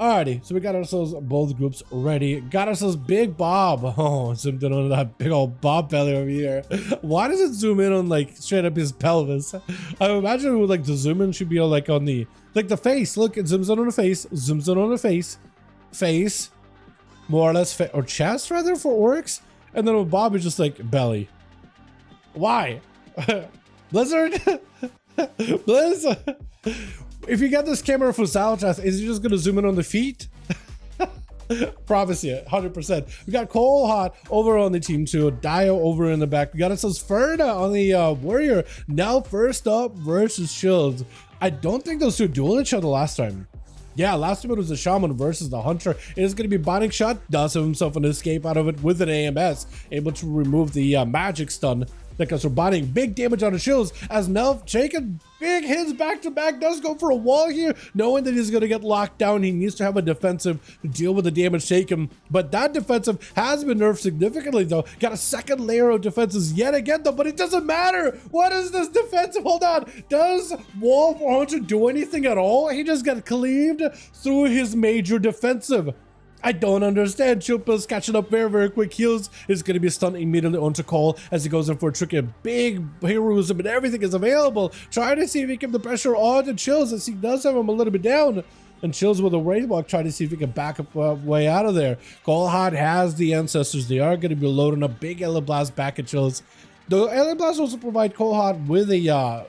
Alrighty, so we got ourselves both groups ready. Got ourselves Big Bob. Oh, zoomed in on that big old Bob belly over here. Why does it zoom in on like straight up his pelvis? I imagine it would like the zoom in should be like on the face. Look, it zooms in on the face, zooms in on the face, more or less, or chest rather for orcs, and then with Bob is just like belly. Why? Blizzard? Blizzard? If you get this camera for Salchas, is he just gonna zoom in on the feet? Promise you, 100%. We got Cole Hot over on the team 2, Dio over in the back. We got ourselves Ferda on the warrior. Now first up versus Shields. I don't think those two dueled each other last time. Yeah, last time it was the Shaman versus the Hunter. It is going to be Binding Shot. Does have himself an escape out of it with an AMS. Able to remove the magic stun. That goes for binding big damage on the shields as Nelf taking big hits back to back, does go for a wall here, knowing that he's going to get locked down. He needs to have a defensive to deal with the damage taken, but that defensive has been nerfed significantly though. Got a second layer of defenses yet again though, but it doesn't matter. What is this defensive? Hold on. Does Wall 400 do anything at all? He just got cleaved through his major defensive. I don't understand. Chupa's catching up very quick. Heals is going to be stunned immediately onto Cole as he goes in for a tricky big heroism and everything is available. Trying to see if he can keep the pressure on to Chills as he does have him a little bit down. And Chills with a raid walk trying to see if he can back up way out of there. Cole Hot has the ancestors. They are going to be loading a big Ella Blast back at Chills. The Alien Blast also provide Cole Hot with a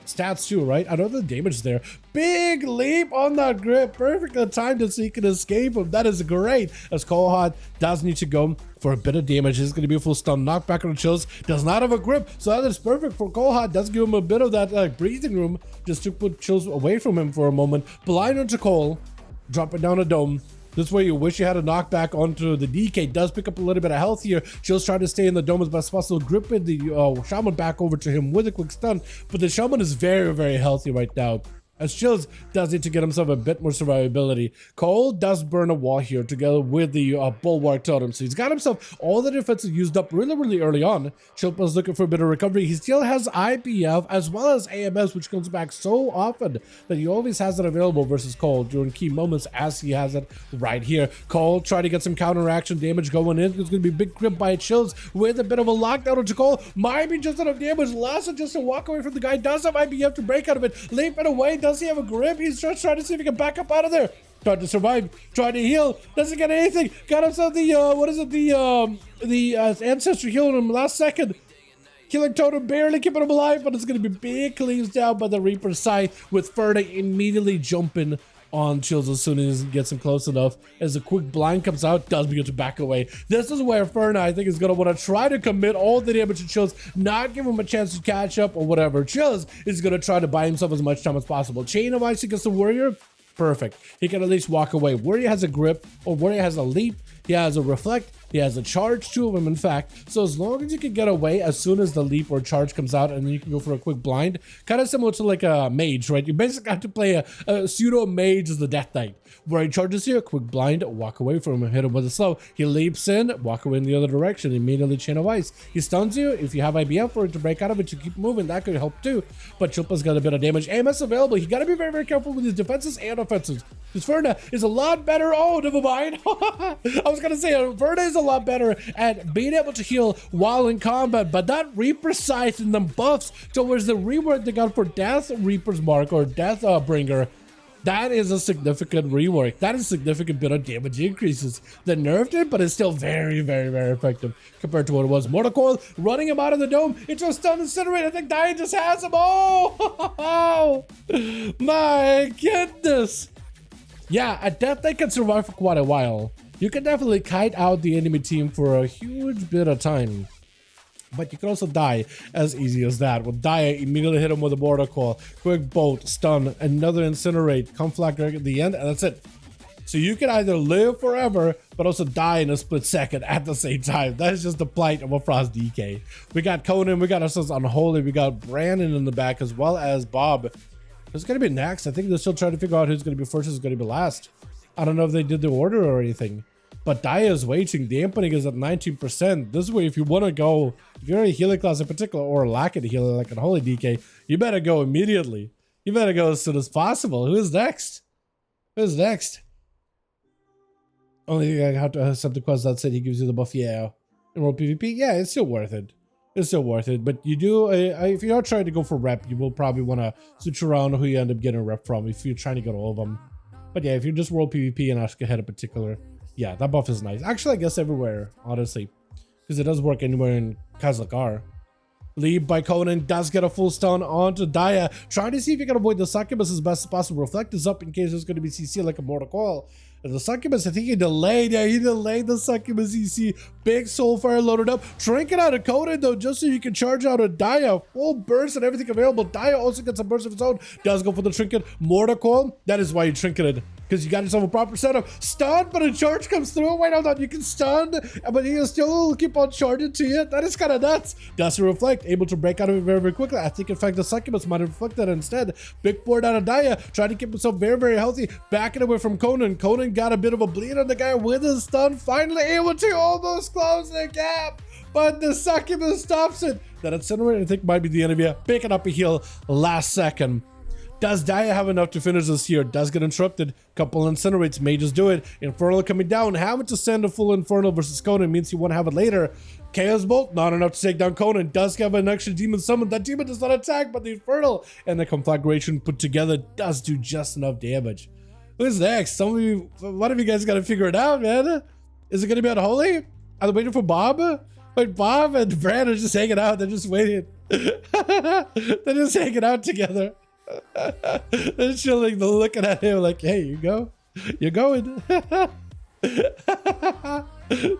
stats too, right? I know the damage there. Big leap on that grip. Perfect time to see he can escape him. That is great. As Cole Hot does need to go for a bit of damage. It's going to be a full stun. Knockback on the Chills. Does not have a grip. So that is perfect for Cole Hot. Does give him a bit of that breathing room just to put Chills away from him for a moment. Blind onto Cole. Drop it down a dome. This way you wish you had a knockback onto the DK. Does pick up a little bit of health here. Chills trying to stay in the dome as best possible. Gripping the Shaman back over to him with a quick stun. But the Shaman is very healthy right now. As Chills does need to get himself a bit more survivability. Cole does burn a wall here together with the Bulwark Totem. So he's got himself all the defenses used up really early on. Chilpa's looking for a bit of recovery. He still has IPF as well as AMS, which comes back so often that he always has it available versus Cole during key moments as he has it right here. Cole trying to get some counteraction damage going in. There's going to be big grip by Chills with a bit of a lockdown onto Cole. Might be just enough damage. Lassa just to walk away from the guy. Does have IPF to break out of it. Leap it away. Does he have a grip? He's just trying to see if he can back up out of there. Trying to survive, trying to heal, doesn't get anything. Got himself the what is it, the ancestor healing him last second. Killing Totem, barely keeping him alive, but it's gonna be big cleaves down by the Reaper's Scythe with Ferda immediately jumping on Chills as soon as he gets him close enough. As a quick blind comes out, does begin to back away. This is where Ferna, I think, is going to want to try to commit all the damage to Chills, not give him a chance to catch up or whatever. Chills is going to try to buy himself as much time as possible. Chain of Ice against the Warrior, perfect. He can at least walk away. Warrior has a grip, or Warrior has a leap. He has a reflect. He has a charge, 2 of them in fact. So as long as you can get away as soon as the leap or charge comes out, and then you can go for a quick blind, kind of similar to like a mage, right? You basically have to play a pseudo mage as the Death Knight, where he charges you, a quick blind, walk away from him, hit him with a slow. He leaps in, walk away in the other direction, immediately Chain of Ice. He stuns you. If you have IBF for it to break out of it, you keep moving. That could help too. But Chupa's got a bit of damage. AMS available. You got to be very careful with his defenses and offenses. His Ferna is a lot better. Oh, never mind. I was gonna say Ferna is a lot better at being able to heal while in combat, but that Reaper Scythe and them buffs towards the rework they got for Death Reaper's Mark or Death Bringer, that is a significant rework. That is a significant bit of damage increases. They nerfed it, but it's still very effective compared to what it was. Mortal Coil running him out of the dome into a stun incinerate. I think Dia just has him. Oh, my goodness. Yeah, a Death Knight can survive for quite a while. You can definitely kite out the enemy team for a huge bit of time. But you can also die as easy as that. With Dia, immediately hit him with a Mortal Coil, quick bolt, stun, another incinerate, conflict at the end, and that's it. So you can either live forever, but also die in a split second at the same time. That is just the plight of a Frost DK. We got Conan, we got ourselves Unholy, we got Brandon in the back, as well as Bob. Who's going to be next? I think they're still trying to figure out who's going to be first, who's going to be last. I don't know if they did the order or anything. But Dia is waiting. Dampening is at 19%. This way, if you want to go, if you're a healing class in particular, or lack of healing like a Holy DK, you better go immediately. You better go as soon as possible. Who is next? Who's next? Only thing I have to accept the quest that said he gives you the buff. Yeah. In World PvP, yeah, it's still worth it. It's still worth it. But you do, if you are trying to go for rep, you will probably want to switch around who you end up getting a rep from if you're trying to get all of them. But yeah, if you're just World PvP and ask ahead in particular, yeah, that buff is nice. Actually, I guess everywhere, honestly, because it does work anywhere in Kazakar. Lead by Conan does get a full stun onto Dia, trying to see if you can avoid the succubus as best as possible. Reflect is up in case there's going to be CC like a mortal coil. And the succubus, I think he delayed. Yeah, he delayed the succubus CC. Big soulfire loaded up. Trinket out of Conan though, just so you can charge out a Dia. Full burst and everything available. Dia also gets a burst of its own. Does go for the trinket. Mortal coil. That is why you trinketed. Because you got yourself a proper setup. Stun, but a charge comes through. Wait, hold on. You can stun, but he'll still keep on charging to you. That is kind of nuts. Does reflect, able to break out of it very, very quickly. I think, in fact, the succubus might have reflected instead. Big board out of Dia, trying to keep himself very, very healthy. Backing away from Conan. Conan got a bit of a bleed on the guy with his stun. Finally able to almost close the gap. But the succubus stops it. That Incinerate, I think, might be the end of you. Picking up a heal last second. Does Dia have enough to finish this here? Does get interrupted. Couple incinerates, may just do it. Infernal coming down. Having to send a full Infernal versus Conan means you want to have it later. Chaos Bolt, not enough to take down Conan. Does have an extra demon summon. That demon does not attack, but the Infernal and the conflagration put together does do just enough damage. Who's next? Some of you, one of you guys got to figure it out, man. Is it going to be Unholy? Are they waiting for Bob? Wait, Bob and Brand are just hanging out. They're just waiting. They're just hanging out together. They're chilling, they're looking at him like, hey, you go? You're going.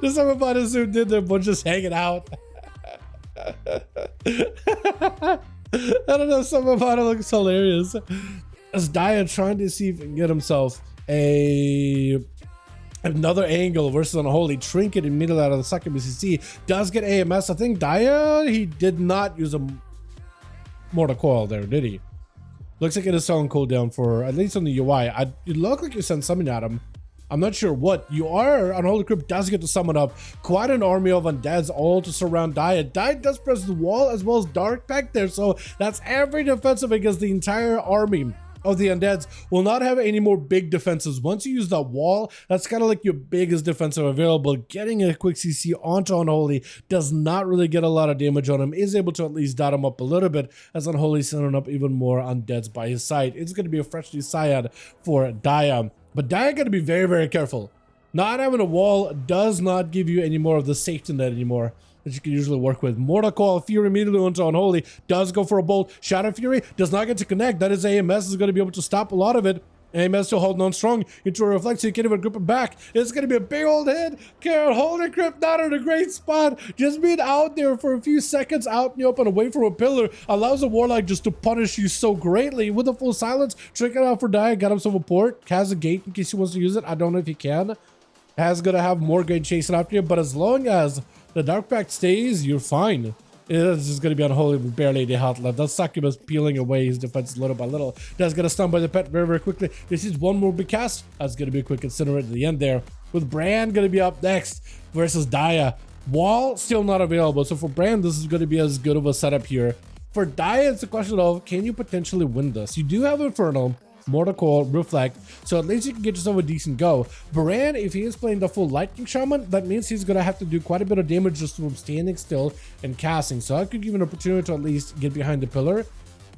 Just some about us who did, they're just hanging out. I don't know, something about it looks hilarious. As Dia trying to see if he can get himself another angle versus Unholy. Trinket immediately out of the second BCC. Does get AMS. I think Dia, he did not use a mortal coil there, did he? Looks like it is on cooldown for, at least on the UI. You look like you sent something at him. I'm not sure what. You are, Unholy Crypt does get to summon up quite an army of undeads all to surround Dia. Dia does press the wall as well as Dark Pact there, so that's every defensive against the entire army of the undeads. Will not have any more big defenses. Once you use that wall, that's kind of like your biggest defensive available. Getting a quick CC onto Unholy does not really get a lot of damage on him. Is able to at least dot him up a little bit as Unholy sending up even more undeads by his side. It's going to be a freshly Syad for Dia. But Dia got to be very, very careful. Not having a wall does not give you any more of the safety net anymore that you can usually work with. Mortal Coil, Fury immediately onto Unholy, does go for a bolt. Shadow Fury does not get to connect. That is AMS is going to be able to stop a lot of it. AMS still holding on strong into a reflect, so you can't even grip it back. It's going to be a big old hit. Holy Crypt not in a great spot. Just being out there for a few seconds out in the open away from a pillar allows a Warlock just to punish you so greatly. With a full silence, Trinket out for Dia, got himself a port, has a gate in case he wants to use it. I don't know if he can. Has going to have more great chasing after you, but as long as the Dark Pact stays, you're fine. It's just going to be Unholy with barely any health left. That succubus peeling away his defense little by little. That's going to stun by the pet very, very quickly. This is one more big cast. That's going to be a quick incinerate at the end there. With Brand going to be up next versus Dia. Wall still not available. So for Brand, this is going to be as good of a setup here. For Dia, it's a question of, can you potentially win this? You do have Infernal, Mortal Coil, Reflect, so at least you can get yourself a decent go. Baran, if he is playing the full Lightning Shaman, that means he's going to have to do quite a bit of damage just from standing still and casting. So I could give him an opportunity to at least get behind the pillar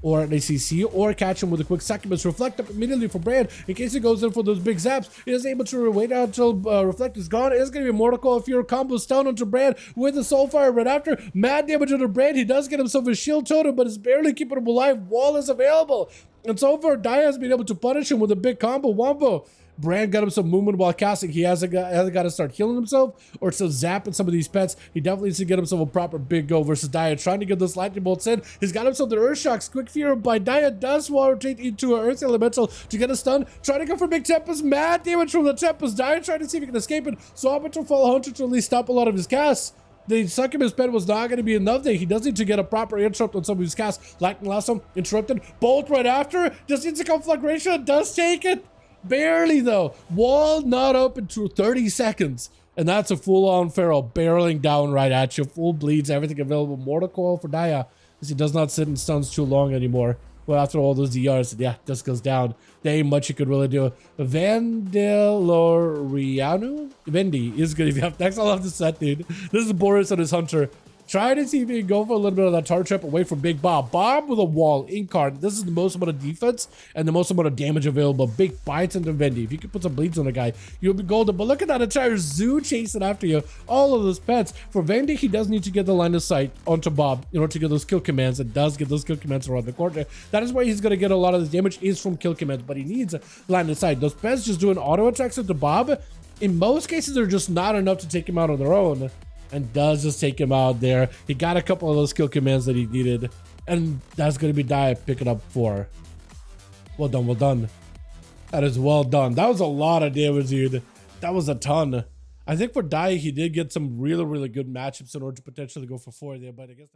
or an ACC or catch him with a quick succubus. Reflect up immediately for Brand in case he goes in for those big zaps. He is able to wait out until Reflect is gone. It's going to be a Mortal Coil Fury combo stun onto Brand with the Soulfire right after. Mad damage onto Brand. He does get himself a shield totem, but it's barely keeping him alive. Wall is available. And so far, Dia has been able to punish him with a big combo wombo. Brand got him some movement while casting. He hasn't got to start healing himself or still zapping some of these pets. He definitely needs to get himself a proper big go versus Dia. Trying to get those lightning bolts in. He's got himself the Earth Shocks. Quick Fear by Dia does rotate into an Earth Elemental to get a stun. Trying to go for big Tempest. Mad damage from the Tempest. Dia trying to see if he can escape it. Swap into Fall Hunter to at least stop a lot of his casts. The succubus pet was not going to be enough there. He does need to get a proper interrupt on some of his casts. Lightning last one, interrupted. Bolt right after. Just needs a conflagration. Does take it. Barely though. Wall not up into 30 seconds. And that's a full-on Feral barreling down right at you. Full bleeds, everything available. Mortal Coil for Dia, as he does not sit in stuns too long anymore. Well, after all those DRs, yeah, this goes down. There ain't much you could really do. Vandalorianu? Vendi is good if you have next. I love this set, dude. This is Boris and his hunter. Try to see if you can go for a little bit of that tar trap away from Big Bob. Bob with a wall, Incarn. This is the most amount of defense and the most amount of damage available. Big bites into Vendi. If you can put some bleeds on the guy, you'll be golden. But look at that entire zoo chasing after you. All of those pets. For Vendi, he does need to get the line of sight onto Bob in order to get those kill commands. It does get those kill commands around the corner. That is why he's going to get a lot of the damage is from kill commands, but he needs line of sight. Those pets just doing auto attacks into Bob. In most cases, they're just not enough to take him out on their own. And does just take him out there. He got a couple of those kill commands that he needed. And that's going to be Dia picking up 4. Well done, well done. That is well done. That was a lot of damage, dude. That was a ton. I think for Dia, he did get some really, really good matchups in order to potentially go for 4 there. But I guess...